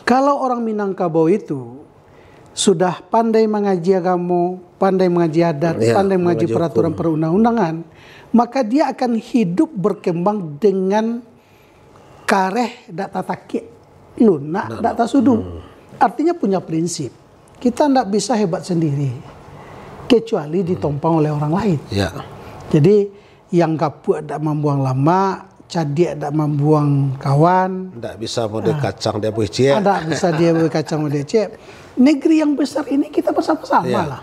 Kalau orang Minangkabau itu sudah pandai mengaji agama, pandai mengaji adat, pandai mengaji peraturan perundang-undangan, maka dia akan hidup berkembang dengan kareh dak tatakik lunak dak tasudu. Artinya punya prinsip. Kita tidak bisa hebat sendiri kecuali ditompang oleh orang lain. Jadi yang gapuk dak membuang lama, cadik dak membuang kawan. Tidak bisa mode kacang dia boleh cek. Tidak bisa dia boleh kacang mode cek. Negeri yang besar ini kita bersama-sama lah.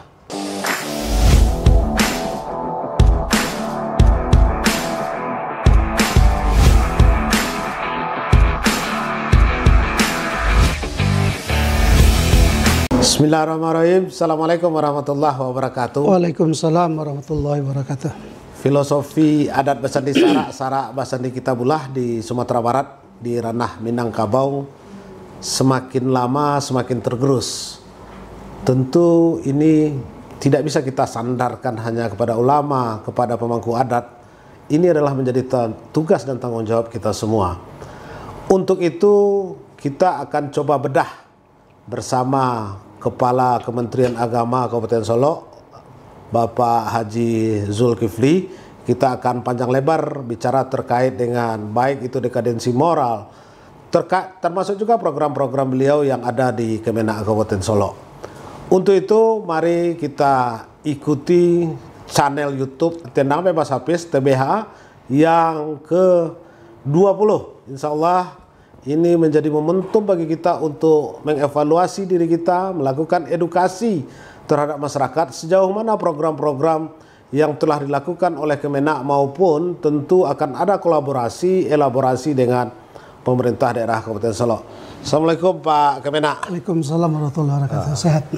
Bismillahirrahmanirrahim. Assalamualaikum warahmatullahi wabarakatuh. Waalaikumsalam warahmatullahi wabarakatuh. Filosofi adat Basandi Sarak Basandi Kitabullah di Sumatera Barat di ranah Minangkabau semakin lama semakin tergerus. Tentu ini tidak bisa kita sandarkan hanya kepada ulama, kepada pemangku adat. Ini adalah menjadi tugas dan tanggung jawab kita semua. Untuk itu kita akan coba bedah bersama Kepala Kementerian Agama Kabupaten Solok, Bapak Haji Zulkifli. Kita akan panjang lebar bicara terkait dengan baik itu dekadensi moral, termasuk juga program-program beliau yang ada di Kemenak Kabupaten Solok. Untuk itu mari kita ikuti channel YouTube Tendang Bebas Hafiz TBH yang ke-20. Insya Allah ini menjadi momentum bagi kita untuk mengevaluasi diri kita, melakukan edukasi terhadap masyarakat sejauh mana program-program yang telah dilakukan oleh Kemenak maupun tentu akan ada kolaborasi, elaborasi dengan pemerintah daerah Kabupaten Solok. Assalamualaikum Pak Kemenak. Waalaikumsalam warahmatullahi wabarakatuh. Sehat?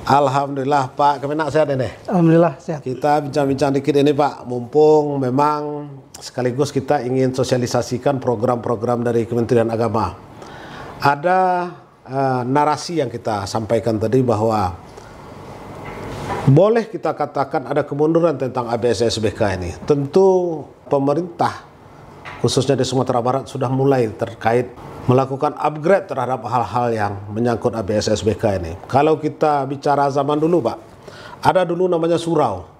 Alhamdulillah Pak Kemenak sehat ini. Alhamdulillah sehat. Kita bincang-bincang dikit ini Pak, mumpung memang sekaligus kita ingin sosialisasikan program-program dari Kementerian Agama. Ada narasi yang kita sampaikan tadi bahwa boleh kita katakan ada kemunduran tentang ABSSBK ini. Tentu pemerintah khususnya di Sumatera Barat sudah mulai terkait melakukan upgrade terhadap hal-hal yang menyangkut ABSSBK ini. Kalau kita bicara zaman dulu Pak, ada dulu namanya surau.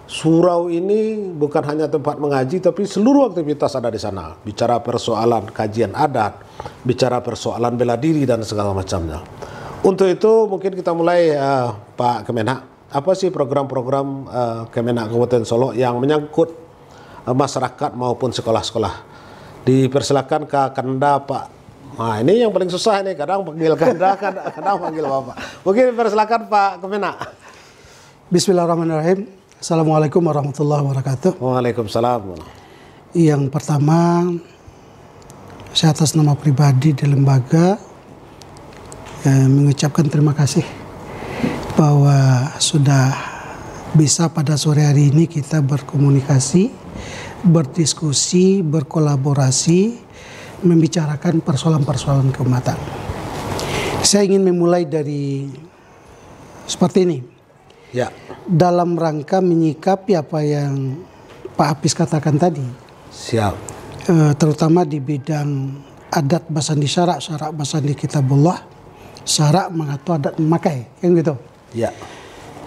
Surau ini bukan hanya tempat mengaji, tapi seluruh aktivitas ada di sana. Bicara persoalan kajian adat, bicara persoalan bela diri dan segala macamnya. Untuk itu mungkin kita mulai Pak Kemenak, apa sih program-program Kemenak Kabupaten Solok yang menyangkut masyarakat maupun sekolah-sekolah? Dipersilakan ke Kanda Pak. Nah ini yang paling susah ini, kadang panggil Kanda, kadang panggil Bapak. Mungkin dipersilakan Pak Kemenak. Bismillahirrahmanirrahim. Assalamualaikum warahmatullahi wabarakatuh. Waalaikumsalam. Yang pertama, saya atas nama pribadi di lembaga mengucapkan terima kasih bahwa sudah bisa pada sore hari ini kita berkomunikasi, berdiskusi, berkolaborasi, membicarakan persoalan-persoalan keumatan. Saya ingin memulai dari seperti ini. Ya. Dalam rangka menyikapi apa yang Pak Hafiz katakan tadi. Siap. Terutama di bidang adat Basandi Sarak Basandi Kitabullah, Sarak mengatur adat memakai, kan gitu. Ya.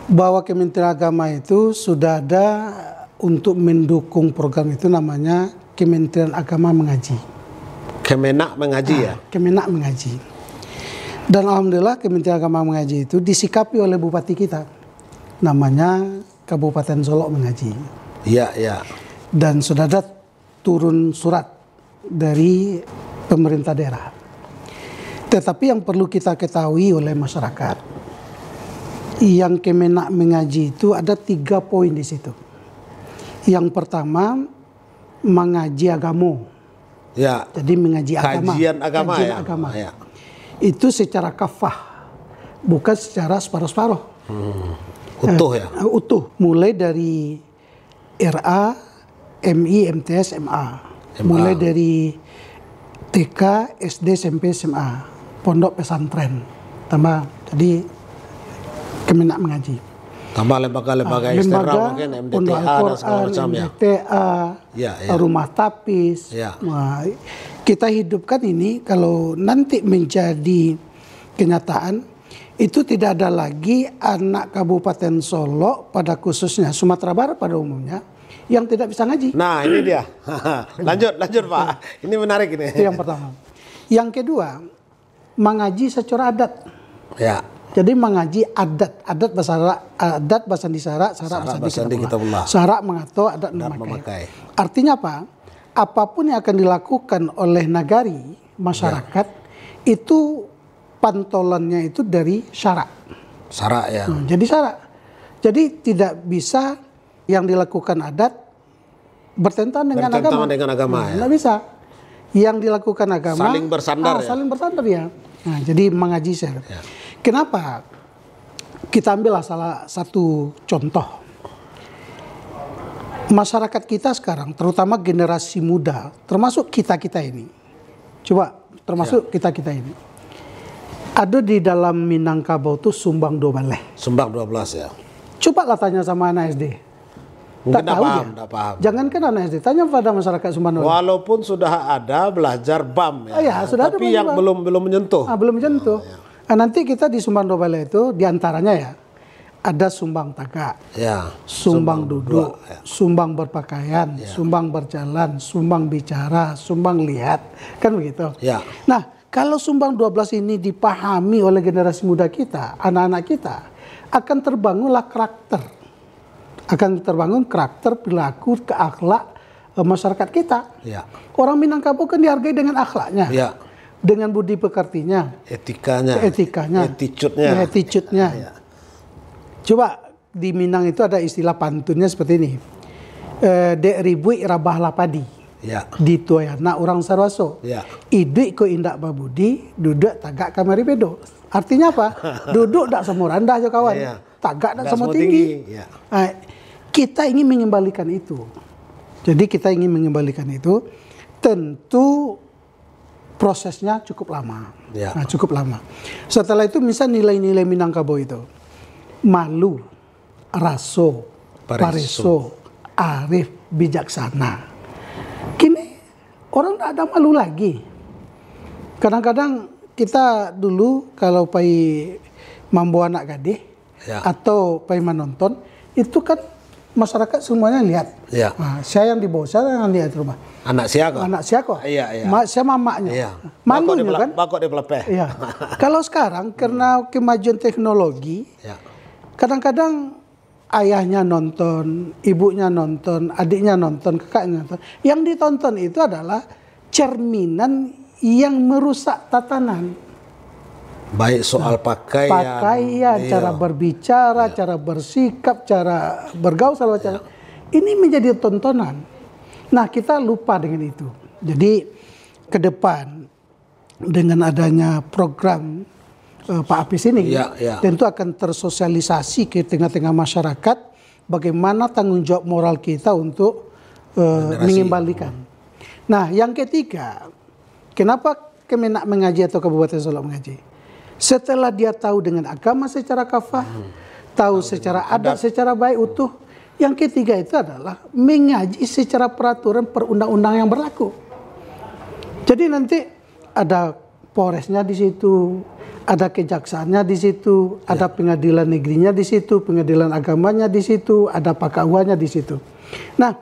Bahwa Kementerian Agama itu sudah ada untuk mendukung program itu namanya Kementerian Agama Mengaji. Kemenak mengaji ya? Kemenak Mengaji. Dan alhamdulillah Kementerian Agama Mengaji itu disikapi oleh Bupati kita. Namanya Kabupaten Solok Mengaji. Iya, iya. Dan sudah ada turun surat dari pemerintah daerah. Tetapi yang perlu kita ketahui oleh masyarakat, yang Kemenak Mengaji itu ada 3 poin di situ. Yang pertama, mengaji agama. Ya. Jadi mengaji agama. Kajian agama. Kajian ya. agama. Ya. Itu secara kafah, bukan secara separuh-separuh. Utuh ya? Utuh. Mulai dari RA, MI, MTS, MA. Mulai dari TK, SD, SMP, SMA. Pondok pesantren. Tambah, jadi Kemenak Mengaji. Tambah lembaga-lembaga eksternal mungkin MDTA dan segala macam ya. MDTA, rumah tapis. Ya. Nah, kita hidupkan ini kalau nanti menjadi kenyataan itu tidak ada lagi anak Kabupaten Solo pada khususnya Sumatera Barat pada umumnya yang tidak bisa ngaji. Nah ini dia. lanjut Pak. Ini menarik ini. Itu yang pertama. Yang kedua, mengaji secara adat. Ya. Jadi mengaji adat bahasa Sara, syarak bahasa Kitabullah. Syarak mengatur, adat memakai. Artinya apa? Apapun yang akan dilakukan oleh nagari masyarakat itu pantolannya itu dari syarak. Syarak ya. Jadi syarak. Jadi tidak bisa yang dilakukan adat bertentangan dengan agama. Tidak bisa. Yang dilakukan agama saling bersandar. Saling bersandar ya. Nah, jadi mengaji syarak. Ya. Kenapa? Kita ambillah salah satu contoh. Masyarakat kita sekarang, terutama generasi muda, termasuk kita-kita ini. Coba, termasuk kita-kita ini. Ada di dalam Minangkabau itu Sumbang 12. Sumbang 12 ya. Coba lah tanya sama anak SD. Mungkin tak paham. Jangankan anak SD, tanya pada masyarakat Sumbang 12. Walaupun sudah ada belajar BAM ya. Sudah tapi yang belum menyentuh. Belum menyentuh. Nah, nanti kita di Sumbang 12 itu diantaranya ya. Ada sumbang tagak, sumbang duduk, sumbang berpakaian, sumbang berjalan, sumbang bicara, sumbang lihat, kan begitu. Nah, kalau sumbang 12 ini dipahami oleh generasi muda kita, anak-anak kita, akan terbangunlah karakter. Akan terbangun karakter, perilaku, akhlak masyarakat kita. Orang Minangkabau kan dihargai dengan akhlaknya. Dengan budi pekertinya. Etikanya. Attitude-nya. Coba di Minang itu ada istilah pantunnya seperti ini. Dek ribui rabah lapadi. Di tuayana orang sarwaso. Idui ko indak babudi, duduk tagak kamari bedo. Artinya apa? Duduk tak semua rendah aja kawan. Tagak tak semua tinggi. Nah, kita ingin mengembalikan itu. Jadi kita ingin mengembalikan itu. Tentu prosesnya cukup lama. Nah, cukup lama. Setelah itu misal nilai-nilai Minangkabau itu. Malu, raso, pareso, arif, bijaksana. Kini orang tidak ada malu lagi. Kadang-kadang kita dulu kalau pai membawa anak gadis atau pai menonton, itu kan masyarakat semuanya lihat. Nah, saya yang dibawa, saya yang lihat rumah. Anak siapa? Anak siapa? Saya mamaknya. Malunya kan? Bakok di pelepeh. Kalau sekarang karena kemajuan teknologi, kadang-kadang ayahnya nonton, ibunya nonton, adiknya nonton, kakaknya nonton. Yang ditonton itu adalah cerminan yang merusak tatanan. Baik soal pakaian, cara berbicara, cara bersikap, cara bergaul, segala macam. Ini menjadi tontonan. Nah, kita lupa dengan itu. Jadi ke depan dengan adanya program Pak Apis ini tentu akan tersosialisasi ke tengah-tengah masyarakat bagaimana tanggung jawab moral kita untuk mengembalikan. Nah, yang ketiga, kenapa Kemenak mengaji atau Kabupaten Solo mengaji? Setelah dia tahu dengan agama secara kafah, tahu secara adat secara baik utuh, yang ketiga itu adalah mengaji secara peraturan perundang-undang yang berlaku. Jadi nanti ada Polresnya di situ, ada kejaksaannya di situ, ada pengadilan negerinya di situ, pengadilan agamanya di situ, ada PKUA-nya di situ. Nah,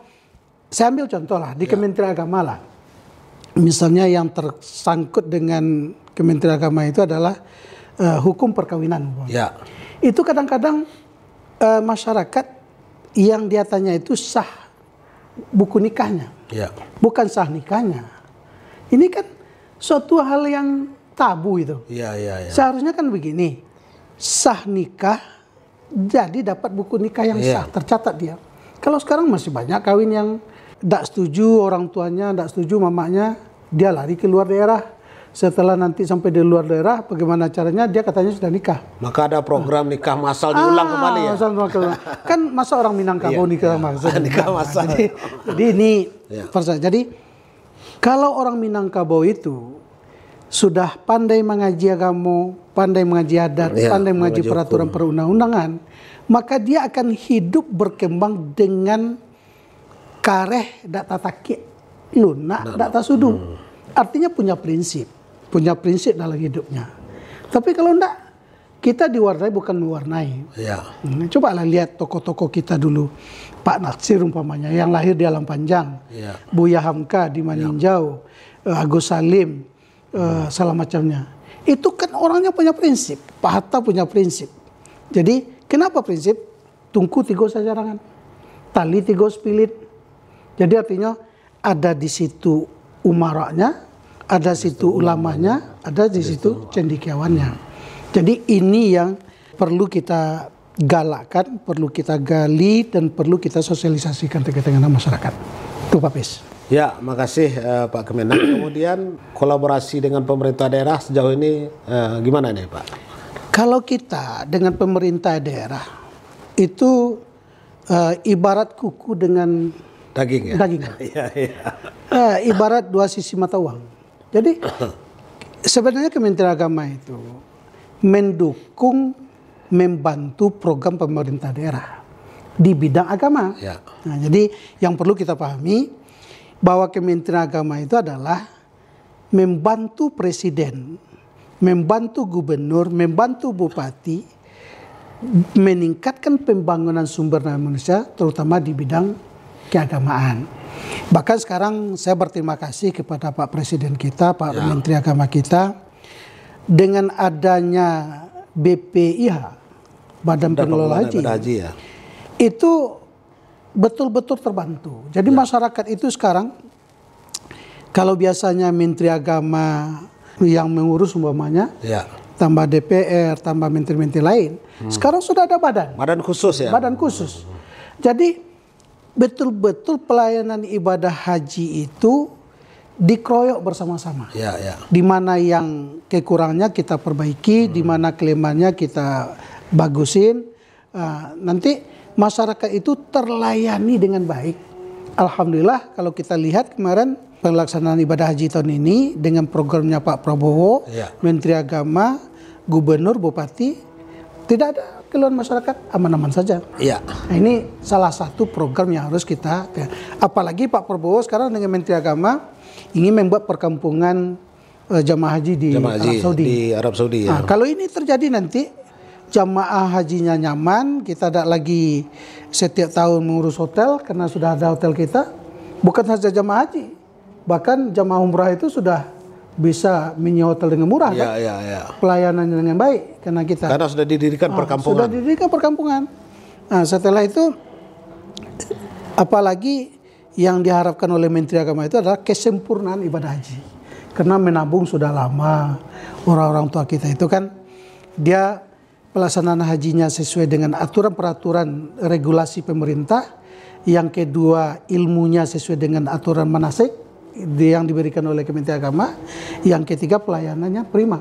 saya ambil contoh lah di Kementerian Agama lah. Misalnya yang tersangkut dengan Kementerian Agama itu adalah hukum perkawinan. Itu kadang-kadang masyarakat yang dia tanya itu sah buku nikahnya, bukan sah nikahnya. Ini kan suatu hal yang tabu itu. Seharusnya kan begini, sah nikah jadi dapat buku nikah yang sah, tercatat dia. Kalau sekarang masih banyak kawin yang tidak setuju orang tuanya, tidak setuju mamanya, dia lari ke luar daerah. Setelah nanti sampai di luar daerah, bagaimana caranya dia katanya sudah nikah. Maka ada program nikah massal diulang kembali ya. Kan masa orang Minangkabau nikah massal. Jadi ini jadi kalau orang Minangkabau itu sudah pandai mengaji agama, pandai mengaji adat, pandai mengaji peraturan perundang-undangan, maka dia akan hidup berkembang dengan kareh dak tataki lunak dak tasudu. Artinya punya prinsip dalam hidupnya. Tapi kalau enggak, kita diwarnai bukan mewarnai. Ya. Coba lah lihat tokoh-tokoh kita dulu. Pak Natsir umpamanya, yang lahir di Alam Panjang. Ya. Buya Hamka di Maninjau. Agus Salim, segala macamnya. Itu kan orangnya punya prinsip. Pak Hatta punya prinsip. Jadi, kenapa prinsip? Tungku tiga sajarangan. Tali tiga pilit. Jadi artinya ada di situ umaranya, ada situ ulamanya, ada di situ cendekiawannya. Jadi ini yang perlu kita galakkan, perlu kita gali, dan perlu kita sosialisasikan ke tengah masyarakat. Itu Pak Pes. Ya, makasih Pak Kemenak. Kemudian kolaborasi dengan pemerintah daerah sejauh ini gimana nih Pak? Kalau kita dengan pemerintah daerah itu ibarat kuku dengan daging ya? Daging. Iya, iya. Ibarat dua sisi mata uang. Jadi sebenarnya Kementerian Agama itu mendukung, membantu program pemerintah daerah di bidang agama. Ya. Nah, jadi yang perlu kita pahami bahwa Kementerian Agama itu adalah membantu presiden, membantu gubernur, membantu bupati meningkatkan pembangunan sumber daya manusia terutama di bidang keagamaan. Bahkan sekarang saya berterima kasih kepada Pak Presiden kita, Pak Menteri Agama kita, dengan adanya BPIH, Badan Pengelola Haji, ya. Itu betul-betul terbantu. Jadi masyarakat itu sekarang, kalau biasanya Menteri Agama yang mengurus umpamanya, tambah DPR, tambah menteri-menteri lain, sekarang sudah ada badan. Badan khusus ya? Badan khusus. Jadi betul-betul pelayanan ibadah haji itu dikeroyok bersama-sama. Di mana yang kekurangannya kita perbaiki, di mana kelemahannya kita bagusin. Nanti masyarakat itu terlayani dengan baik. Alhamdulillah kalau kita lihat kemarin pelaksanaan ibadah haji tahun ini dengan programnya Pak Prabowo, Menteri Agama, Gubernur, Bupati, tidak ada keluhan masyarakat, aman-aman saja. Nah, ini salah satu program yang harus kita, apalagi Pak Prabowo sekarang dengan Menteri Agama ingin membuat perkampungan jamaah haji di Arab Saudi. Di Arab Saudi ya. Nah, kalau ini terjadi nanti jamaah hajinya nyaman, kita tidak lagi setiap tahun mengurus hotel karena sudah ada hotel kita. Bukan saja jamaah haji, bahkan jamaah umrah itu sudah bisa menyewa hotel dengan murah kan? Pelayanannya dengan baik karena sudah didirikan perkampungan. Sudah didirikan perkampungan. Nah, setelah itu apalagi yang diharapkan oleh Menteri Agama itu adalah kesempurnaan ibadah haji. Karena menabung sudah lama, orang-orang tua kita itu kan dia pelaksanaan hajinya sesuai dengan aturan-peraturan regulasi pemerintah. Yang kedua, ilmunya sesuai dengan aturan manasik yang diberikan oleh Kementerian Agama. Yang ketiga, pelayanannya prima.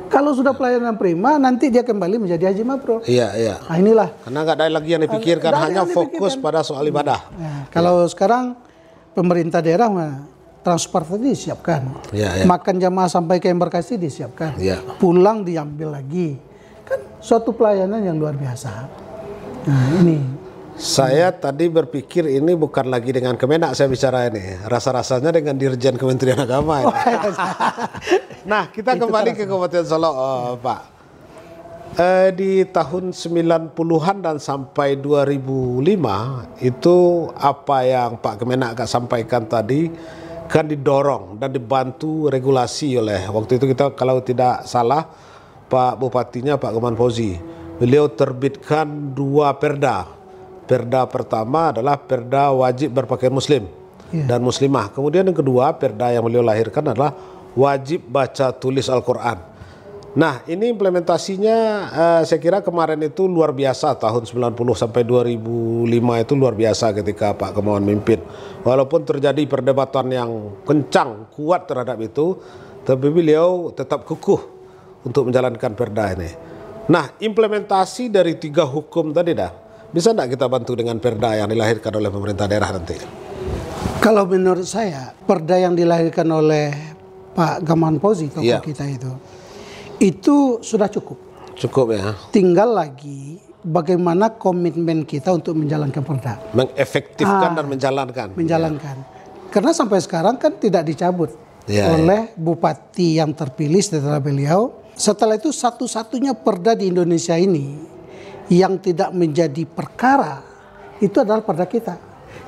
Kalau sudah pelayanan prima, nanti dia kembali menjadi haji mabrur. Nah, inilah. Karena nggak ada lagi yang dipikirkan, hanya fokus pada soal ibadah. Kalau sekarang pemerintah daerah transportasi disiapkan, makan jamaah sampai ke embarkasi disiapkan, pulang diambil lagi, kan suatu pelayanan yang luar biasa. Nah, ini. Saya tadi berpikir ini bukan lagi dengan Kemenak saya bicara ini, rasa-rasanya dengan Dirjen Kementerian Agama. Nah, kita kembali ke Kabupaten Solok, Pak. Di tahun 90-an dan sampai 2005 itu apa yang Pak Kemenak sampaikan tadi kan didorong dan dibantu regulasi oleh waktu itu kita kalau tidak salah Pak Bupatinya Pak Gamawan Fauzi. Beliau terbitkan 2 perda. Perda pertama adalah perda wajib berpakaian muslim dan muslimah. Kemudian yang kedua perda yang beliau lahirkan adalah wajib baca tulis Al-Quran. Nah, ini implementasinya saya kira kemarin itu luar biasa, tahun 90 sampai 2005 itu luar biasa ketika Pak Gamawan mimpin. Walaupun terjadi perdebatan yang kencang, kuat terhadap itu, tapi beliau tetap kukuh untuk menjalankan perda ini. Nah, implementasi dari 3 hukum tadi bisa enggak kita bantu dengan perda yang dilahirkan oleh pemerintah daerah nanti? Kalau menurut saya, perda yang dilahirkan oleh Pak Gamawan Fauzi, tokoh kita itu sudah cukup. Cukup ya. Tinggal lagi bagaimana komitmen kita untuk menjalankan perda. Mengefektifkan dan menjalankan. Karena sampai sekarang kan tidak dicabut oleh bupati yang terpilih setelah beliau. Setelah itu satu-satunya perda di Indonesia ini yang tidak menjadi perkara itu adalah perda kita.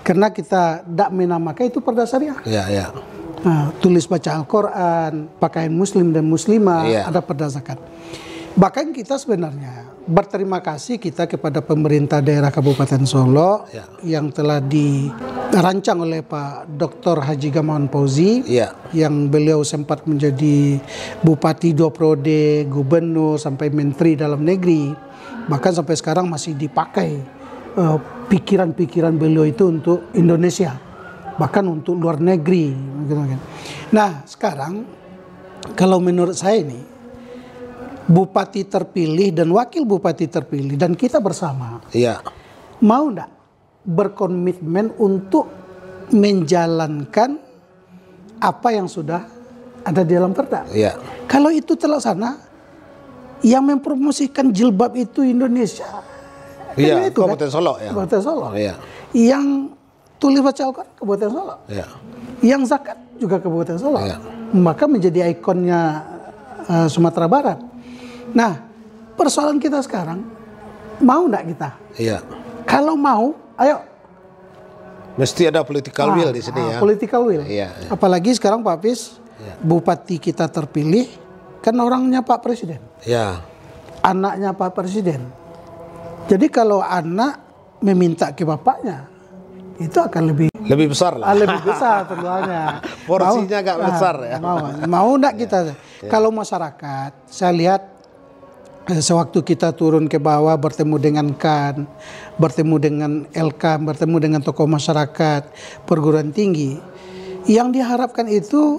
Karena kita tidak menamakan itu perda syariah. Ya. Nah, tulis baca Al-Quran, pakaian muslim dan muslimah, ada perda zakat. Bahkan kita sebenarnya berterima kasih kita kepada pemerintah daerah Kabupaten Solo yang telah dirancang oleh Pak Dr. Haji Gamawan Fauzi, yang beliau sempat menjadi bupati 2 periode, gubernur sampai menteri dalam negeri, bahkan sampai sekarang masih dipakai pikiran-pikiran beliau itu untuk Indonesia, bahkan untuk luar negeri. Nah sekarang kalau menurut saya ini bupati terpilih dan wakil bupati terpilih dan kita bersama mau enggak berkomitmen untuk menjalankan apa yang sudah ada di dalam perda. Kalau itu terlaksana, yang mempromosikan jilbab itu Indonesia. Itu Kabupaten Solo ya. Kabupaten Solo. Yang tulis baca Al-Quran Kabupaten Solo. Yang zakat juga Kabupaten Solo. Maka menjadi ikonnya Sumatera Barat. Nah, persoalan kita sekarang, mau enggak kita? Kalau mau, ayo. Mesti ada political will di sini ya. Political will. Apalagi sekarang Pak Apis, bupati kita terpilih, kan orangnya Pak Presiden. Anaknya Pak Presiden. Jadi kalau anak meminta ke bapaknya, itu akan lebih besar lah. Lebih besar tentunya. Porsinya agak besar ya. Mau enggak kita? Kalau masyarakat, saya lihat sewaktu kita turun ke bawah bertemu dengan KAN, bertemu dengan LK, bertemu dengan tokoh masyarakat, perguruan tinggi, yang diharapkan itu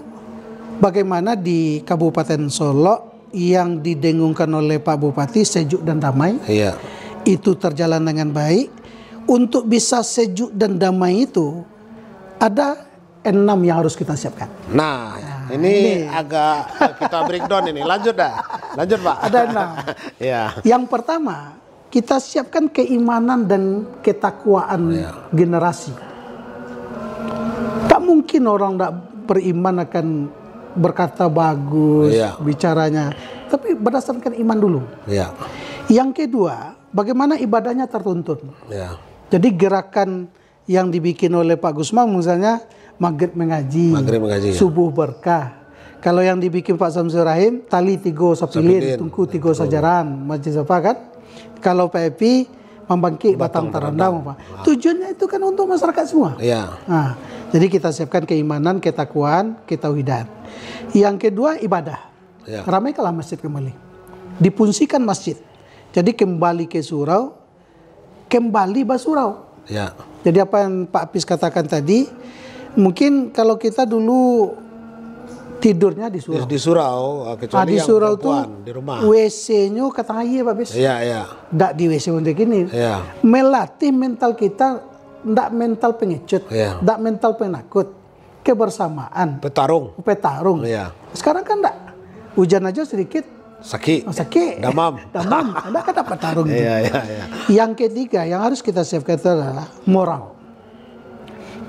bagaimana di Kabupaten Solo yang didengungkan oleh Pak Bupati sejuk dan damai, itu terjalan dengan baik. Untuk bisa sejuk dan damai itu ada 6 yang harus kita siapkan. Nah ini agak kita breakdown ini. Lanjut Pak. Ada 6. Yang pertama, kita siapkan keimanan dan ketakwaan generasi. Tak mungkin orang tak beriman akan berkata bagus, bicaranya, tapi berdasarkan iman dulu. Yang kedua, bagaimana ibadahnya tertuntun. Jadi gerakan yang dibikin oleh Pak Gusman misalnya maghrib mengaji, subuh berkah. Kalau yang dibikin Pak Samsul Rahim, tali 3 sapilin, tungku 3 sajaran, majlis apa kan? Kalau Pak Epi, membangkit batang terendam. Tujuannya itu kan untuk masyarakat semua. Nah, jadi kita siapkan keimanan, ketakwaan, ketauhidan. Yang kedua ibadah. Ramaikanlah masjid kembali. Difungsikan masjid. Jadi kembali ke surau, kembali basurau. Jadi apa yang Pak Apis katakan tadi, mungkin kalau kita dulu tidurnya di surau. Di surau, kecuali di yang surau tuh di rumah. WC-nya kata iya Pak Apis. Nggak di WC untuk ini. Melatih mental kita, nggak mental pengecut, nggak mental penakut, kebersamaan. Petarung. Sekarang kan nggak, hujan aja sedikit. Sakit, damam, Anda kan dapat tarung. Yang ketiga yang harus kita siapkan itu adalah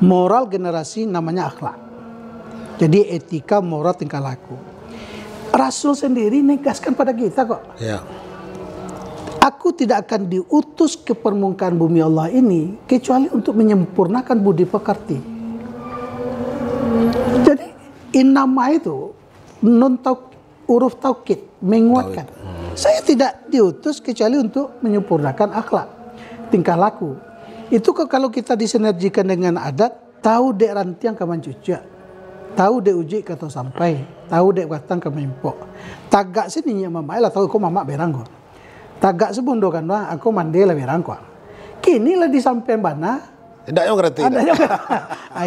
moral generasi, namanya akhlak. Jadi etika, moral, tingkah laku. Rasul sendiri negaskan pada kita kok. Aku tidak akan diutus ke permukaan bumi Allah ini kecuali untuk menyempurnakan budi pekerti. Jadi innama itu huruf taukid, menguatkan. Saya tidak diutus kecuali untuk menyempurnakan akhlak, tingkah laku. Itu kalau kita disinergikan dengan adat, tahu dek rantiang kaman cucuk, tahu dek uji kata sampai, tahu dek batang kaman impok. Tagak sini ya mama lah tahu aku mama berangko. Tagak sebundo kan aku mandela berangko. Kini lah disampaikan bana. Tidak yang ngerti.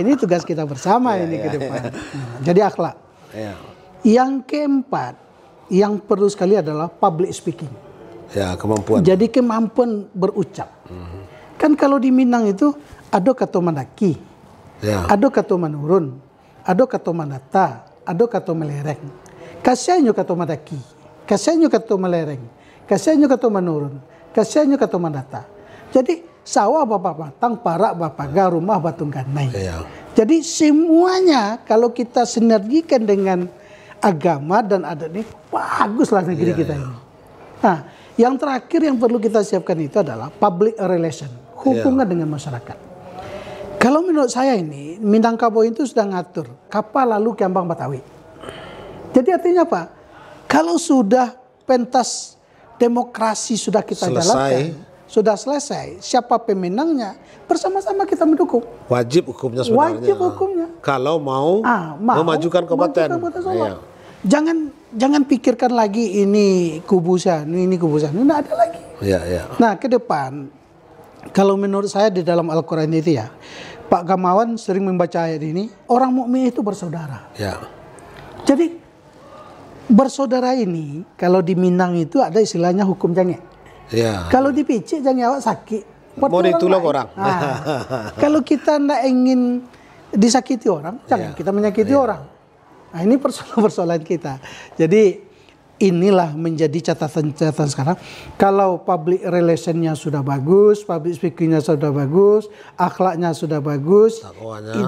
Ini tugas kita bersama ini ke depan. Jadi akhlak. Yang keempat, yang perlu sekali adalah public speaking. Kemampuan. Jadi kemampuan berucap. Kan kalau di Minang itu ada kata mandaki, ada kata menurun, ada kata mandata, ada kata melereng. Kasihannya kata mandaki, kasihannya kata melereng, kasihannya kata menurun, kasihannya kata mandata. Jadi sawah bapak batang, parak bapak gar, rumah batung ganai. Jadi semuanya kalau kita sinergikan dengan agama dan adat ini baguslah negeri kita ini. Nah, yang terakhir yang perlu kita siapkan itu adalah public relation, hubungan dengan masyarakat. Kalau menurut saya ini, Minangkabau itu sudah ngatur kapal lalu Kiambang Batawi. Jadi artinya apa? Kalau sudah pentas demokrasi sudah kita jalankan, sudah selesai, siapa pemenangnya, bersama-sama kita mendukung. Wajib hukumnya sebenarnya. Wajib hukumnya. Kalau mau memajukan kabupaten. Jangan pikirkan lagi ini kubusan, ini kubusan, ini ada lagi. Nah, ke depan, kalau menurut saya di dalam Al-Quran itu ya, Pak Gamawan sering membaca ayat ini, orang mukmin itu bersaudara. Jadi bersaudara ini, kalau di Minang itu ada istilahnya hukum jangek. Kalau di Picik jangan awak sakit. Mau ditolong orang. Kalau kita tidak ingin disakiti orang, jangan kita menyakiti orang. Nah, ini persoalan kita. Jadi inilah menjadi catatan sekarang. Kalau public relationnya sudah bagus, public speakingnya sudah bagus, akhlaknya sudah bagus,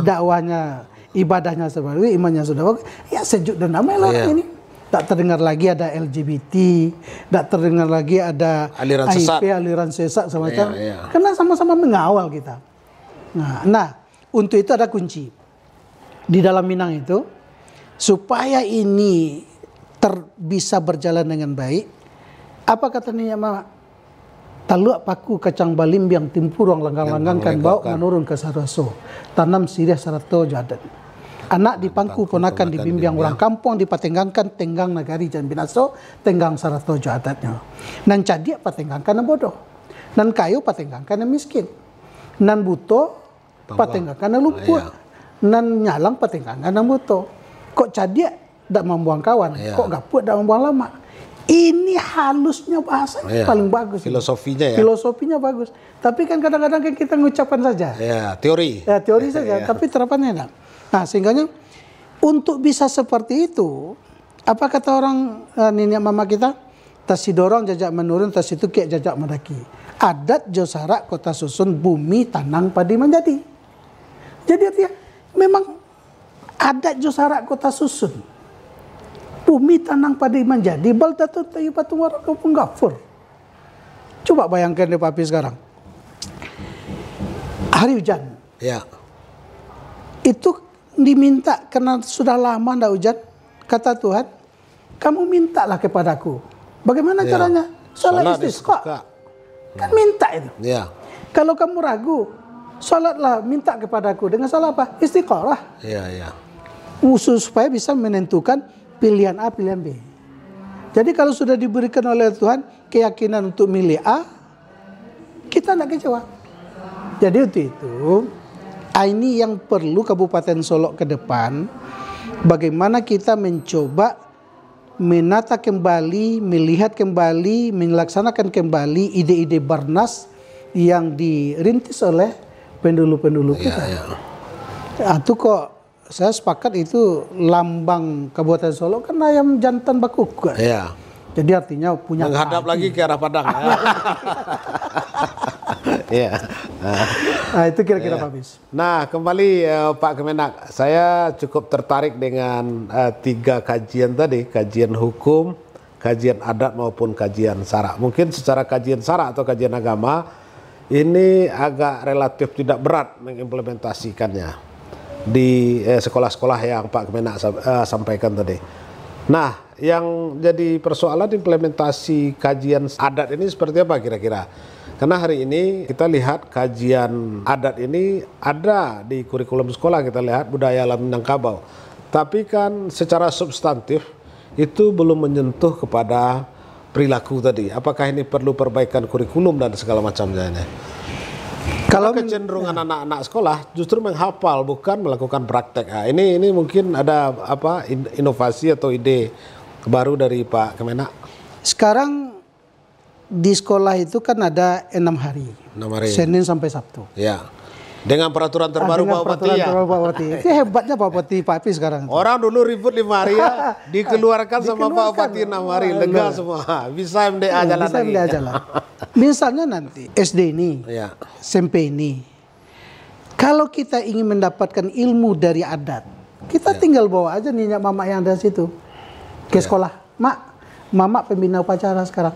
dakwahnya, ibadahnya sudah bagus, imannya sudah bagus, ya sejuk dan damai orang ini. Tak terdengar lagi ada LGBT, tak terdengar lagi ada aliran sesat semacam. Karena sama-sama mengawal kita. Nah, untuk itu ada kunci di dalam Minang itu. Supaya ini bisa berjalan dengan baik, apa kata Nyak Mama? Taluk paku kacang balimbiang timpurong langgang-langgangkan bau menurun ke saraso. Tanam sirih sarato jadat. Anak di pangku ponakan dibimbing orang kampung dipatenggangkan tenggang nagari jan binaso tenggang sarato jadatnya. Nan cadia patenggangkan bodoh. Nan kayu patenggangkan miskin. Nan buto patenggangkan lumpuh. Nan nyalang patenggangkan buto. Kok cadia tidak membuang kawan, kok gapuk tidak membuang lama. Ini halusnya bahasa paling bagus. Filosofinya Filosofinya bagus. Tapi kan kadang-kadang kita mengucapkan saja. Teori. Teori saja, tapi terapannya tidak. Nah, sehingganya untuk bisa seperti itu, apa kata orang nenek mama kita? Tas dorong jajak menurun, tas itu kayak jajak mendaki. Adat Josarak kota susun bumi tanang padi menjadi. Jadi artinya memang adat Josarak kota susun bumi tanang padi menjadi baldatun thayyibatu wa rabbun ghafur. Coba bayangkan deh papi sekarang. Hari hujan. Itu diminta karena sudah lama tidak hujan. Kata Tuhan, kamu mintalah kepadaku. Bagaimana caranya? Salat istisqa. Kan minta itu. Kalau kamu ragu, salatlah minta kepadaku dengan salah apa? Istiqorah. Supaya bisa menentukan pilihan A, pilihan B. Jadi kalau sudah diberikan oleh Tuhan keyakinan untuk milih A, kita tidak kecewa. Jadi itu ini yang perlu Kabupaten Solok ke depan. Bagaimana kita mencoba menata kembali, melihat kembali, melaksanakan kembali ide-ide Barnas yang dirintis oleh pendulu-pendulu kita. Itu kok saya sepakat itu lambang Kabupaten Solok kan ayam jantan bakuk. Jadi artinya punya menghadap lagi ke arah Padang. Nah, itu kira-kira Pak Bis. Nah, kembali Pak Kemenak, saya cukup tertarik dengan 3 kajian tadi, kajian hukum, kajian adat maupun kajian sara. Mungkin secara kajian sara atau kajian agama ini agak relatif tidak berat mengimplementasikannya di sekolah-sekolah yang Pak Kemenak sampaikan tadi. Nah, yang jadi persoalan implementasi kajian adat ini seperti apa kira-kira? Karena hari ini kita lihat kajian adat ini ada di kurikulum sekolah, kita lihat budaya alam Minangkabau. Tapi kan secara substantif itu belum menyentuh kepada perilaku tadi. Apakah ini perlu perbaikan kurikulum dan segala macamnya ini? Kalau kecenderungan anak-anak sekolah justru menghafal bukan melakukan praktek. Nah, ini mungkin ada apa inovasi atau ide baru dari Pak Kemenak. Sekarang di sekolah itu kan ada 6 hari. Senin sampai Sabtu. Dengan peraturan terbaru Pak Bupati. Itu hebatnya Pak Bupati Papi sekarang. Orang dulu ribut 5 hari ya, dikeluarkan sama Pak Bupati 6 hari, lega semua. Bisa MDA jalan lagi. Misalnya nanti SD ini, SMP ini, kalau kita ingin mendapatkan ilmu dari adat, kita tinggal bawa aja Nyak Mama yang ada situ. ke sekolah. Mama pembina upacara sekarang.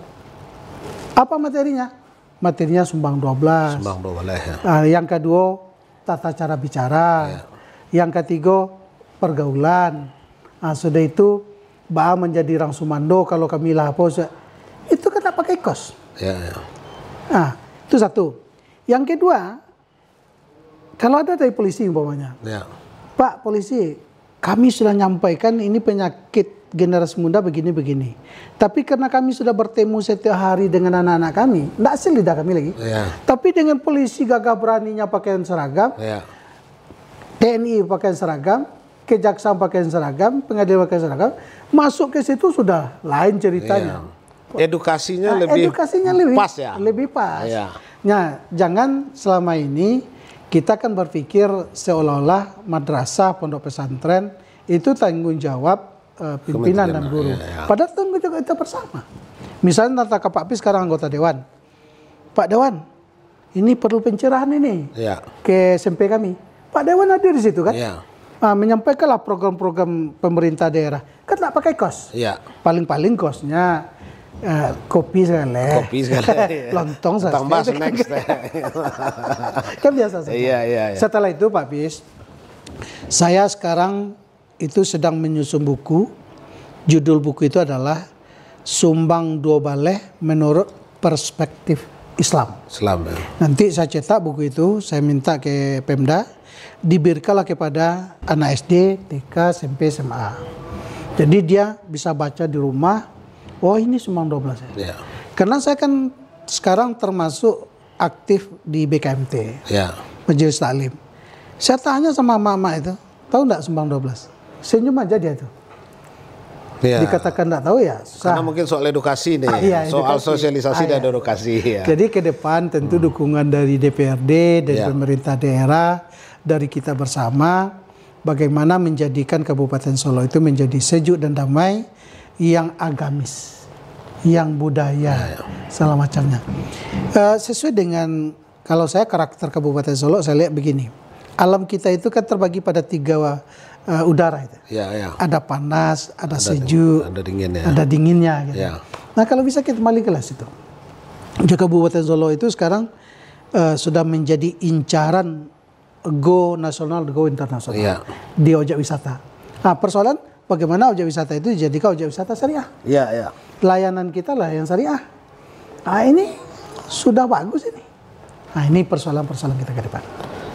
Apa materinya? Materinya sumbang 12. Sumbang 12 ya. Yang kedua, tata cara bicara. Ya. Yang ketiga, pergaulan. Sudah itu, Ba menjadi Rang Sumando kalau kami lah apa. Itu kan tak pakai kos. Ya. Itu satu. Yang kedua, kalau ada dari polisi umpamanya. Ya. Pak polisi, kami sudah nyampaikan ini penyakit generasi muda begini-begini. Tapi karena kami sudah bertemu setiap hari dengan anak-anak kami, tidak hasil lidah kami lagi. Ya. Tapi dengan polisi gagah beraninya pakaian seragam, ya. TNI pakaian seragam, kejaksaan pakaian seragam, pengadilan pakaian seragam, masuk ke situ sudah lain ceritanya. Ya. Edukasinya lebih pas ya. Lebih pas. Ya. Nah, jangan selama ini kita kan berpikir seolah-olah madrasah, pondok pesantren itu tanggung jawab pimpinan dan guru. Ya. Padahal tanggung jawab kita bersama. Misalnya Kak Pak Pis sekarang anggota Dewan. Pak Dewan, ini perlu pencerahan ini ke SMP kami. Pak Dewan hadir di situ kan? Ya. Menyampaikanlah program-program pemerintah daerah. Kan tak pakai kos. Ya. Paling-paling kosnya kopi sekali. Lontong sekali. Tambah next. Kan biasa saja. Iya. Setelah itu Pak Pis, saya sekarang itu sedang menyusun buku. Judul buku itu adalah Sumbang Dua Baleh Menurut Perspektif Islam. Ya. Nanti saya cetak buku itu, saya minta ke Pemda, diberikanlah kepada anak SD, TK, SMP, SMA. Jadi dia bisa baca di rumah, oh ini Sumbang 12 ya. Ya. Karena saya kan sekarang termasuk aktif di BKMT, Majelis Taklim. Saya tanya sama mama itu, tahu nggak Sumbang 12? Senyum aja dia tuh. Ya. Dikatakan nggak tahu ya. Karena mungkin soal edukasi nih, soal sosialisasi dan edukasi. Ya. Jadi ke depan tentu dukungan dari DPRD, dari pemerintah daerah, dari kita bersama, bagaimana menjadikan Kabupaten Solo itu menjadi sejuk dan damai, yang agamis, yang budaya, segala macamnya. Sesuai dengan kalau saya karakter Kabupaten Solo, saya lihat begini. Alam kita itu kan terbagi pada 3 udara itu. Ada panas, ada sejuk, ada dinginnya. Gitu. Nah kalau bisa kita balik ke situ. Kabupaten Solo itu sekarang sudah menjadi incaran go nasional, go internasional di objek wisata. Nah persoalan bagaimana objek wisata itu dijadikan objek wisata syariah. Layanan kita lah yang syariah. Nah ini sudah bagus ini. Nah ini persoalan-persoalan kita ke depan.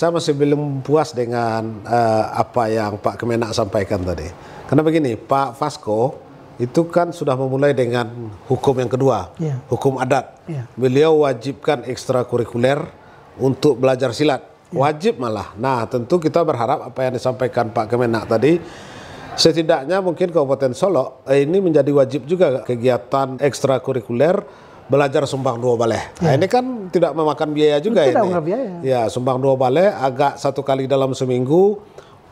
Saya masih belum puas dengan apa yang Pak Kemenak sampaikan tadi. Karena begini, Pak Fasko itu kan sudah memulai dengan hukum yang kedua, hukum adat. Beliau wajibkan ekstrakurikuler untuk belajar silat. Wajib malah. Nah tentu kita berharap apa yang disampaikan Pak Kemenak tadi, setidaknya mungkin Kabupaten Solo ini menjadi wajib juga kegiatan ekstrakurikuler belajar Sumbang Dua Baleh. Nah, ini kan tidak memakan biaya juga ini. Biaya. Ya, Sumbang Dua Baleh agak 1 kali dalam seminggu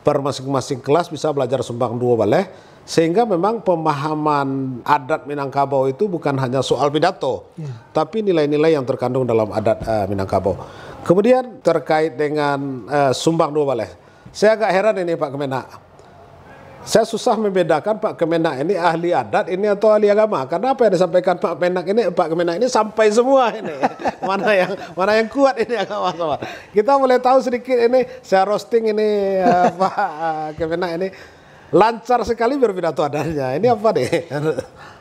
per masing-masing kelas bisa belajar Sumbang Dua Baleh, sehingga memang pemahaman adat Minangkabau itu bukan hanya soal pidato, tapi nilai-nilai yang terkandung dalam adat Minangkabau. Kemudian terkait dengan Sumbang Dua Baleh, saya agak heran ini Pak Kemenak. Saya susah membedakan Pak Kemenak ini ahli adat ini atau ahli agama. Karena apa yang disampaikan Pak Kemenak ini sampai semua ini. mana yang kuat ini agama. Kita boleh tahu sedikit ini, saya roasting ini Pak Kemenak ini lancar sekali berpidato adatnya. Ini apa deh?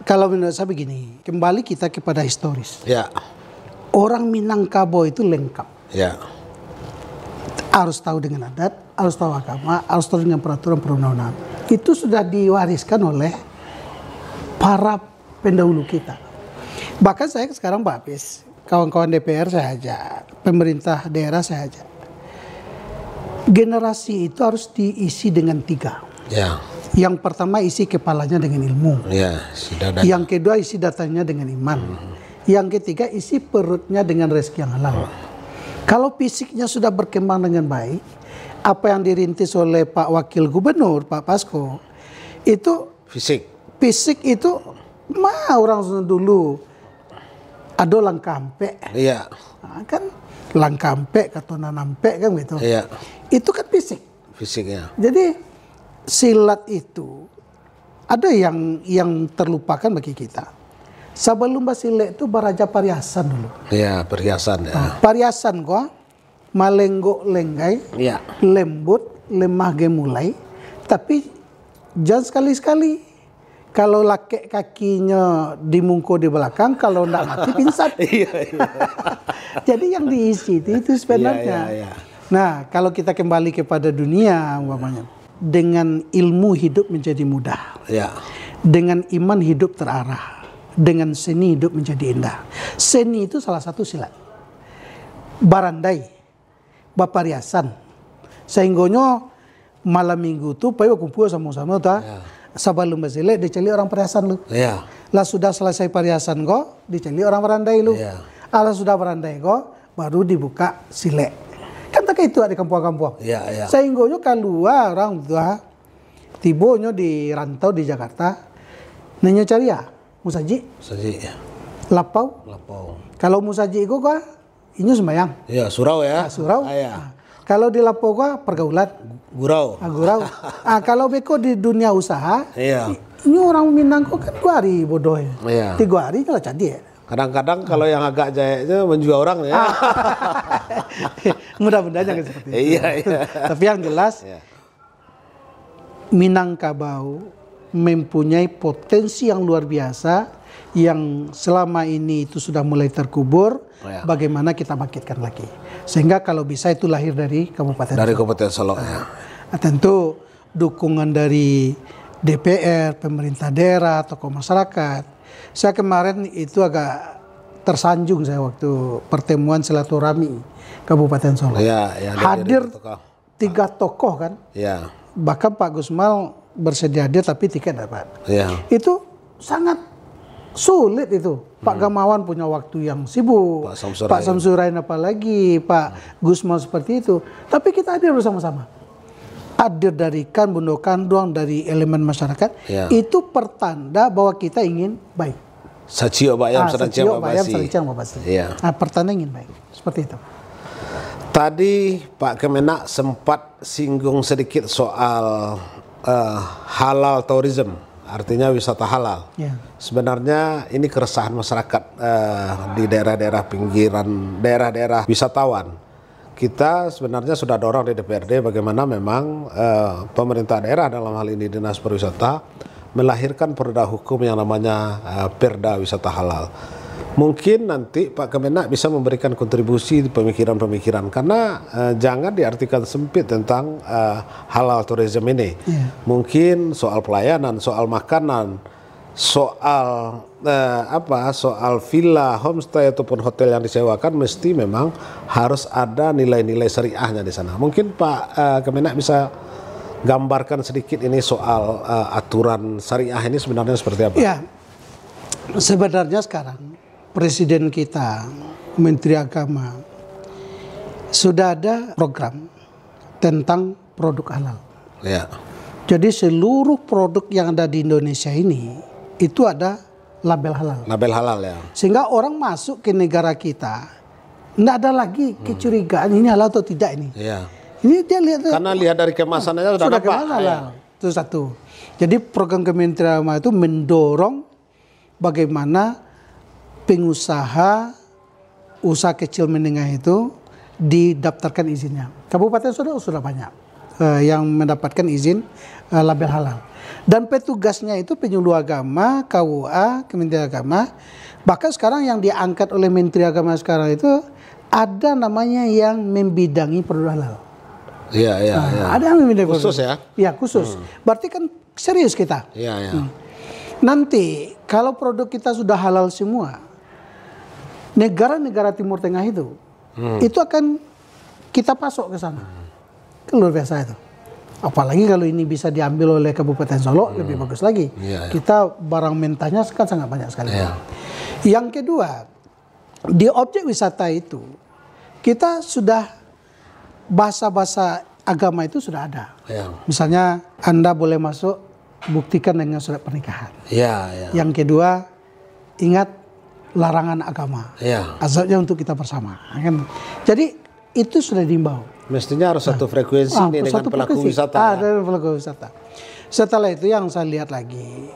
Kalau menurut saya begini, kembali kita kepada historis. Orang Minangkabau itu lengkap. Harus tahu dengan adat, harus tahu agama, harus tahu dengan peraturan perundang-undangan. Itu sudah diwariskan oleh para pendahulu kita. Bahkan saya sekarang Pak Pis, kawan-kawan DPR saya ajak, pemerintah daerah saya ajak. Generasi itu harus diisi dengan 3. Yang pertama isi kepalanya dengan ilmu. Yang kedua isi datanya dengan iman. Yang ketiga isi perutnya dengan rezeki yang halal. Kalau fisiknya sudah berkembang dengan baik, apa yang dirintis oleh Pak Wakil Gubernur, Pak Fasko, itu fisik itu orang dulu ada langkampe. Nah, kan langkampe atau nanampe kan gitu. Itu kan fisiknya. Jadi silat itu ada yang terlupakan bagi kita. Sebelum Basile itu baraja perhiasan dulu. Iya, perhiasan ya. Perhiasan gua malenggok lenggai, Iya. lembut, lemah gemulai, tapi jangan sekali-sekali kalau laki kakinya dimungko di belakang, kalau enggak mati pingsan. Iya. Jadi yang diisi itu sebenarnya. Iya. Nah, kalau kita kembali kepada dunia, umpamanya, dengan ilmu hidup menjadi mudah, Iya. dengan iman hidup terarah, dengan seni hidup menjadi indah. Seni itu salah satu silat. Barandai, bapariasan, sehinggonya malam minggu tuh payo kumpul sama-sama ta. Sebelum Basile diceli orang perhiasan lu. Iya. Lah sudah selesai perhiasan kok, diceli orang barandai lu. Iya. Ala sudah barandai kok, baru dibuka silek. Kan tak itu di kampung-kampung. Iya. Sehinggonya keluar orang tua, tibonya di rantau di Jakarta, nanya cari ya, musaji, Saji. lapau. Kalau musaji itu kok, ini sembayang. Iya, surau ya. Surau. Iya. Kalau di lapau kok pergaulan. Gurau. Gurau. Kalau beko di dunia usaha, Iya. ini orang Minang kok kan 2 hari bodoh ya. Iya. 3 hari kalau jadi ya. Kadang-kadang kalau yang agak jayanya menjual orang ya. Mudah-mudahan jangan seperti itu. Iya. Tapi yang jelas, Minangkabau mempunyai potensi yang luar biasa yang selama ini itu sudah mulai terkubur. Bagaimana kita bangkitkan lagi, sehingga kalau bisa itu lahir dari Kabupaten Solo ya. Nah, tentu dukungan dari DPR, pemerintah daerah, tokoh masyarakat. Saya kemarin itu agak tersanjung saya waktu pertemuan silaturahmi Kabupaten Solo. Hadir 3 tokoh kan. Bahkan Pak Gusmal bersedia hadir tapi tiket dapat. Itu sangat sulit itu. Pak Gamawan punya waktu yang sibuk. Pak Samsurain apalagi, Pak Gusmal seperti itu. Tapi kita hadir bersama-sama. Hadir dari Bundokan Kanduang, dari elemen masyarakat. Itu pertanda bahwa kita ingin baik. Sacio bayam sedang mabasi. Pertanda ingin baik. Seperti itu. Tadi Pak Kemenak sempat singgung sedikit soal halal tourism. Artinya wisata halal. Sebenarnya ini keresahan masyarakat di daerah-daerah pinggiran, daerah-daerah wisatawan. Kita sebenarnya sudah dorong di DPRD bagaimana memang pemerintah daerah dalam hal ini Dinas Pariwisata melahirkan perda hukum yang namanya Perda Wisata Halal. Mungkin nanti Pak Kemenak bisa memberikan kontribusi pemikiran-pemikiran karena jangan diartikan sempit tentang halal tourism ini. Mungkin soal pelayanan, soal makanan, soal soal villa, homestay ataupun hotel yang disewakan mesti memang harus ada nilai-nilai syariahnya di sana. Mungkin Pak Kemenak bisa gambarkan sedikit ini soal aturan syariah ini sebenarnya seperti apa? Ya, sebenarnya sekarang Presiden kita, Menteri Agama, sudah ada program tentang produk halal. Jadi seluruh produk yang ada di Indonesia ini itu ada label halal. Label halal ya. Sehingga orang masuk ke negara kita tidak ada lagi kecurigaan ini halal atau tidak ini. Ini dia lihat. Karena lihat dari kemasannya sudah kemasan halal. Itu satu. Jadi program Kementerian Agama itu mendorong bagaimana pengusaha usaha kecil menengah itu didaftarkan izinnya. Kabupaten sudah banyak yang mendapatkan izin label halal. Dan petugasnya itu penyuluh agama, KUA, Kementerian Agama. Bahkan sekarang yang diangkat oleh Menteri Agama sekarang itu ada namanya yang membidangi produk halal. Ada yang membidangi khusus ya? Iya khusus. Berarti kan serius kita. Nanti kalau produk kita sudah halal semua, negara-negara Timur Tengah itu akan kita pasok ke sana. Luar biasa itu. Apalagi kalau ini bisa diambil oleh Kabupaten Solo, lebih bagus lagi. Kita barang mentahnya kan sangat banyak sekali. Yang kedua, di objek wisata itu kita sudah bahasa-bahasa agama itu sudah ada. Misalnya Anda boleh masuk, buktikan dengan surat pernikahan. Yang kedua, ingat larangan agama. Azabnya untuk kita bersama. Jadi itu sudah diimbau. Mestinya harus satu frekuensi dengan pelaku wisata. Dengan pelaku wisata. Setelah itu yang saya lihat lagi,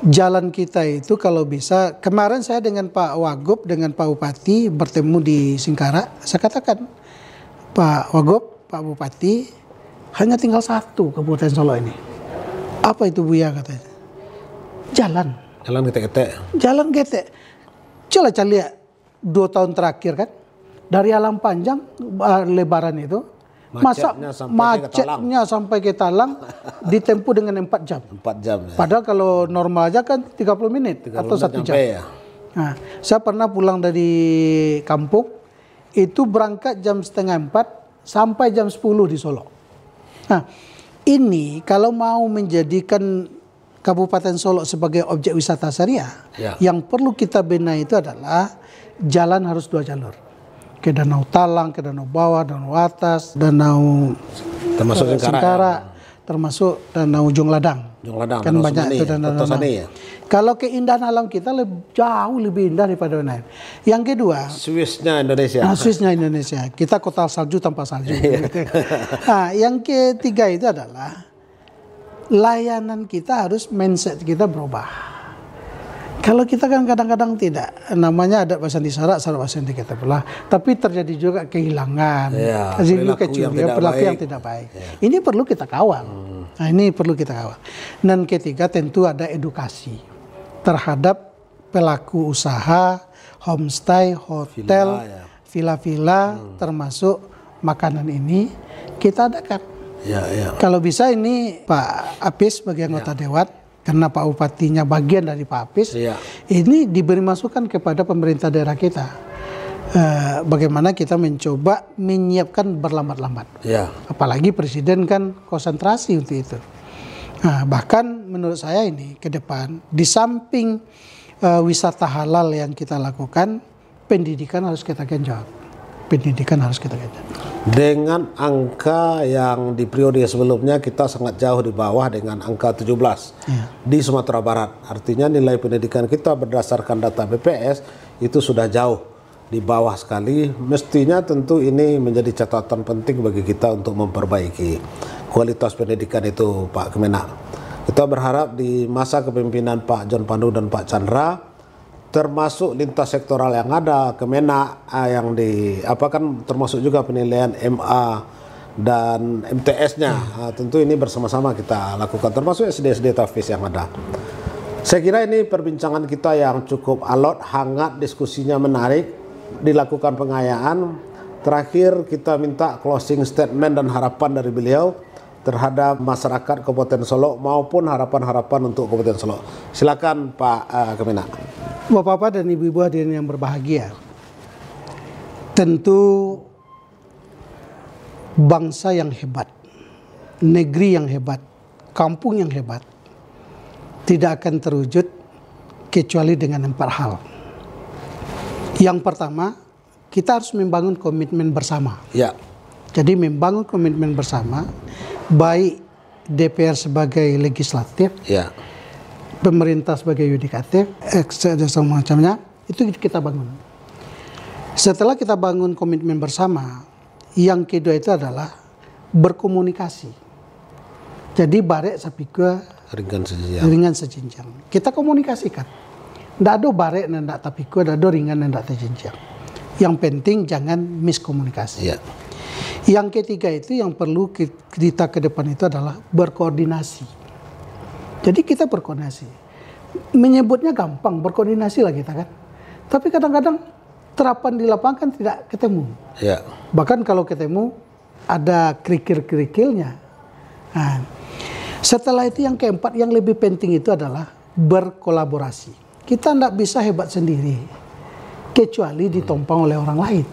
jalan kita itu kalau bisa, kemarin saya dengan Pak Wagub, dengan Pak Bupati bertemu di Singkara, saya katakan, Pak Wagub, Pak Bupati, hanya tinggal satu Kabupaten Solo ini. Apa itu Buya katanya? Jalan. Jalan getek-getek. Jalan getek. Coba lihat 2 tahun terakhir kan, dari Alam Panjang lebaran itu, macetnya sampai ke Talang ditempuh dengan 4 jam. 4 jam. Ya. Padahal kalau normal aja kan 30 menit 30 atau 1 jam. Ya. Nah, saya pernah pulang dari kampung, itu berangkat jam 3:30 sampai jam 10 di Solo. Nah, ini kalau mau menjadikan Kabupaten Solo sebagai objek wisata syariah, yang perlu kita benahi itu adalah jalan harus 2 jalur. Ke Danau Talang, ke Danau Bawah, Danau Atas, Danau termasuk Singkara, termasuk Danau Ujung Ladang. Kan banyak itu danau. Ya? Kalau keindahan alam kita jauh lebih indah daripada lain. Yang kedua, Swissnya Indonesia. Swissnya Indonesia. Kita kota salju tanpa salju. Nah, yang ketiga itu adalah layanan kita harus mindset kita berubah. Kalau kita kan kadang-kadang tidak, namanya ada bahasa di sarak bahasa di kita belah, tapi terjadi juga kehilangan, perilaku yang tidak baik. Ya. Ini perlu kita kawal. Nah, ini perlu kita kawal. Dan ketiga tentu ada edukasi terhadap pelaku usaha, homestay, hotel, villa-villa, termasuk makanan ini kita adakan. Kalau bisa ini Pak Apis sebagai anggota Dewan, karena Pak Bupatinya bagian dari Pak Apis, ini diberi masukan kepada pemerintah daerah kita. Bagaimana kita mencoba menyiapkan berlambat-lambat. Apalagi Presiden kan konsentrasi untuk itu. Nah, bahkan menurut saya ini ke depan, di samping wisata halal yang kita lakukan, pendidikan harus kita genjot. Dengan angka yang di periode sebelumnya kita sangat jauh di bawah dengan angka 17 di Sumatera Barat. Artinya nilai pendidikan kita berdasarkan data BPS itu sudah jauh di bawah sekali. Mestinya tentu ini menjadi catatan penting bagi kita untuk memperbaiki kualitas pendidikan itu, Pak Kemenak. Kita berharap di masa kepemimpinan Pak John Pandu dan Pak Chandra, termasuk lintas sektoral yang ada, Kemenak yang kan termasuk juga penilaian MA dan MTS-nya. Tentu ini bersama-sama kita lakukan, termasuk SD-SD Tafis yang ada. Saya kira ini perbincangan kita yang cukup alot, hangat, diskusinya menarik, dilakukan pengayaan. Terakhir kita minta closing statement dan harapan dari beliau terhadap masyarakat Kabupaten Solo maupun harapan-harapan untuk Kabupaten Solo. Silakan Pak Kemenak. Bapak-bapak dan ibu-ibu hadirin yang berbahagia, tentu bangsa yang hebat, negeri yang hebat, kampung yang hebat tidak akan terwujud kecuali dengan 4 hal. Yang pertama, kita harus membangun komitmen bersama. Jadi membangun komitmen bersama, baik DPR sebagai legislatif, pemerintah sebagai yudikatif, semacamnya, itu kita bangun. Setelah kita bangun komitmen bersama, yang kedua itu adalah berkomunikasi. Jadi barek sapika ringan sejenjang. Kita komunikasikan. Tidak ada barek dan tidak tapiko, tidak ada ringan dan tidak sejenjang. Yang penting jangan miskomunikasi. Yang ketiga itu yang perlu kita ke depan itu adalah berkoordinasi. Jadi kita berkoordinasi. Menyebutnya gampang, berkoordinasi lah kita kan. Tapi kadang-kadang terapan di lapangan tidak ketemu. Bahkan kalau ketemu ada kerikil-kerikilnya. Nah, setelah itu yang keempat, yang lebih penting itu adalah berkolaborasi. Kita tidak bisa hebat sendiri, kecuali ditompang oleh orang lain.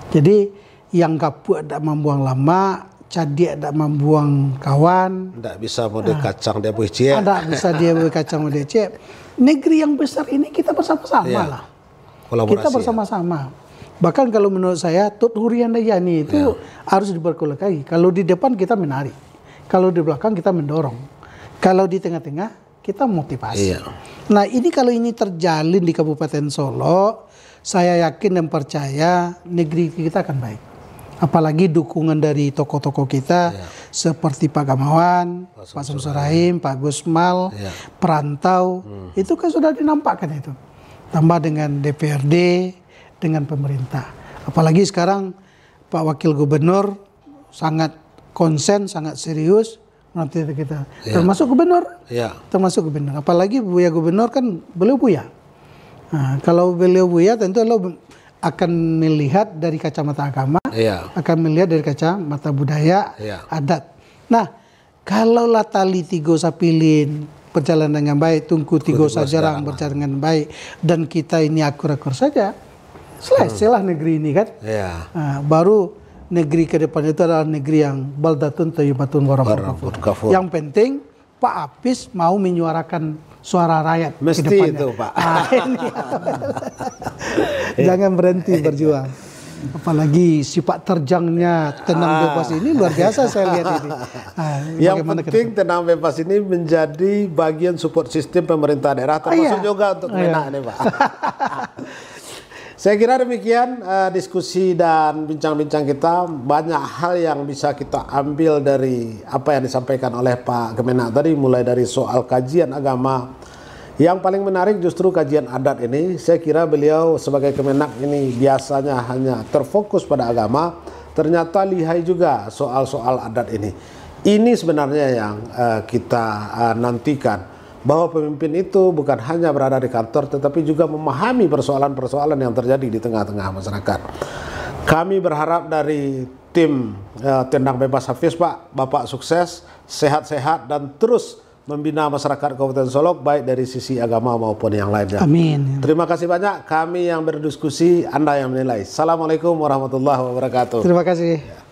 Jadi yang gapuk tidak membuang lama, cadik tidak membuang kawan. Tidak bisa mode kacang dia boleh cek. Tidak bisa dia boleh kacang mode cek. Negeri yang besar ini kita bersama-sama lah. Kita bersama-sama. Bahkan kalau menurut saya, Tut Hurian Dayani itu harus diberkolaborasi. Kalau di depan kita menarik. Kalau di belakang kita mendorong. Kalau di tengah-tengah kita motivasi. Nah ini kalau ini terjalin di Kabupaten Solo, saya yakin dan percaya negeri kita akan baik. Apalagi dukungan dari tokoh-tokoh kita seperti Pak Gamawan, Pak Samsul Rahim, Pak Gusmal, Perantau, itu kan sudah dinampakkan itu. Tambah dengan DPRD, dengan pemerintah. Apalagi sekarang Pak Wakil Gubernur sangat konsen, sangat serius nanti kita. Termasuk gubernur, termasuk gubernur. Apalagi Buya Gubernur kan beliau Buya. Nah, kalau beliau Buya tentu akan melihat dari kacamata agama, akan melihat dari kacamata budaya, adat. Nah, kalau Latali Tigo Sapilin berjalan dengan baik, Tungku Tigo Sajarang berjalan dengan baik, dan kita ini akur-akur saja, selesailah negeri ini kan. Nah, baru negeri ke depan itu adalah negeri yang baldatun thayyibatun wa rabbul ghafur. Yang penting Pak Apis mau menyuarakan suara rakyat. Mesti itu Pak. Jangan berhenti berjuang. Apalagi sifat terjangnya tenang bebas ini luar biasa saya lihat ini. Yang penting tenang bebas ini menjadi bagian support sistem pemerintah daerah, termasuk juga untuk Kemenak ini Pak. Saya kira demikian diskusi dan bincang-bincang kita. Banyak hal yang bisa kita ambil dari apa yang disampaikan oleh Pak Kemenak tadi, mulai dari soal kajian agama. Yang paling menarik justru kajian adat ini. Saya kira beliau sebagai Kemenak ini biasanya hanya terfokus pada agama, ternyata lihai juga soal-soal adat ini. Ini sebenarnya yang kita nantikan. Bahwa pemimpin itu bukan hanya berada di kantor, tetapi juga memahami persoalan-persoalan yang terjadi di tengah-tengah masyarakat. Kami berharap dari tim Tendang Bebas Hafiz Pak, Bapak sukses, sehat-sehat, dan terus membina masyarakat Kabupaten Solok, baik dari sisi agama maupun yang lainnya. Amin. Terima kasih banyak, kami yang berdiskusi, Anda yang menilai. Assalamualaikum warahmatullahi wabarakatuh. Terima kasih.